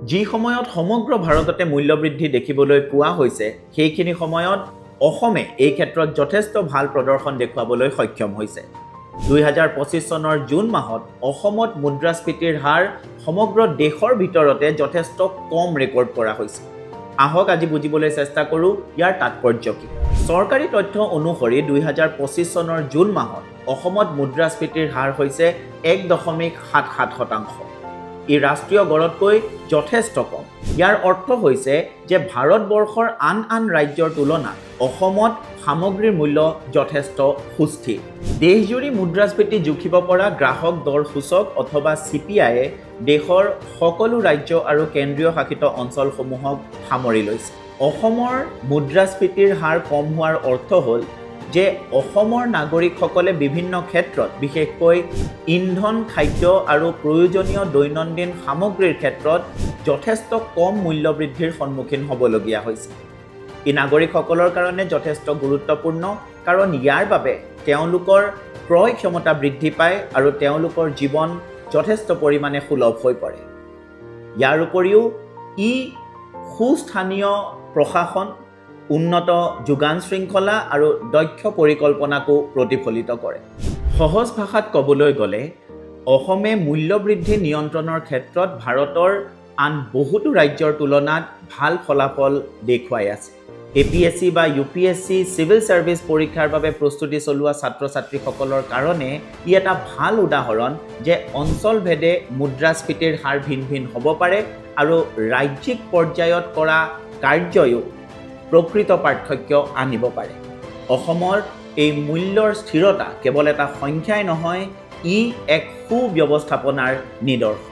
যি সময়ত সমগ্ৰ ভাৰততে মূল্যবৃদ্ধি দেখিবলৈ পোৱা হৈছে সেইখিনি সময়ত অসমে এই ক্ষেত্ৰত যথেষ্ট ভাল প্ৰদৰ্শন দেখুৱাবলৈ সক্ষম হৈছে 2025 চনৰ জুন মাহত অসমত মুদ্ৰাস্ফীতিৰ হাৰ সমগ্ৰ দেশৰ ভিতৰতে যথেষ্ট কম ৰেকৰ্ড কৰা হৈছে আহক আজি বুজিবলৈ চেষ্টা কৰো ইয়াৰ তাৎপৰ্য কি চৰকাৰী তথ্য অনুসৰি 2025 চনৰ জুন মাহত অসমত মুদ্ৰাস্ফীতিৰ হাৰ হৈছে 1.77% ই ৰাষ্ট্ৰীয় গড়তকৈ যথেষ্ট কম ইয়াৰ অৰ্থ হৈছে যে ভাৰতবৰ্ষৰ আন ৰাজ্যৰ তুলনাত অসমত সামগ্ৰীৰ মূল্য যথেষ্ট সুস্থিৰ দেশজুৰি মুদ্ৰাস্ফীতি জুখিব পৰা গ্ৰাহক দৰ সূচক অথবা CPI এ দেশৰ সকলো ৰাজ্য আৰু কেন্দ্ৰীয় শাসিত অঞ্চলসমূহক সামৰি লৈছে অসমৰ মুদ্ৰাস্ফীতিৰ হাৰ কম হোৱাৰ অৰ্থ হ'ল যে অসমৰ নাগৰিকসকলে বিভিন্ন ক্ষেত্ৰত বিশেষকৈ ইন্ধন খাদ্য আৰু প্ৰয়োজনীয় দৈনন্দিন সামগ্ৰীৰ ক্ষেত্ৰত যথেষ্ট কম মূল্যবৃদ্ধিৰ সন্মুখীন হ'বলগীয়া হৈছে ই নাগৰিকসকলৰ কাৰণে যথেষ্ট গুৰুত্বপূৰ্ণ কাৰণ ইয়াৰ বাবে তেওঁলোকৰ ক্ৰয় ক্ষমতা বৃদ্ধি পায় আৰু তেওঁলোকৰ জীৱন যথেষ্ট পৰিমাণে সুলভ হৈ পৰে ইয়াৰ উপৰিও ই সুস্থানীয় প্ৰশাসন উন্নত যোগান শৃংখলা আৰু দক্ষ পৰিকল্পনাকো প্ৰতিফলিত কৰে সহজ ভাষাত ক'বলৈ গ'লে অসমে মূল্যবৃদ্ধি নিয়ন্ত্ৰণৰ ক্ষেত্ৰত ভাৰতৰ আন বহুতো ৰাজ্যৰ তুলনাত ভাল ফলাফল দেখুৱাই আছে APSC বা UPSC সিভিল সাৰ্ভিস পৰীক্ষাৰ বাবে প্ৰস্তুতি চলোৱা ছাত্ৰ-ছাত্ৰীসকলৰ কাৰণে ই এটা ভাল উদাহৰণ যে অঞ্চলভেদে মুদ্ৰাস্ফীতিৰ হাৰ ভিন হ'ব পাৰে আৰু ৰাজ্যিক পৰ্যায়ত কৰা কাৰ্যয়ো প্ৰকৃত পাৰ্থক্য আনিব পাৰে অসমৰ এই মূল্যৰ স্থিৰতা কেৱল এটা সংখ্যাই নহয় ই এক সুব্যৱস্থাপনাৰ নিদৰ্শন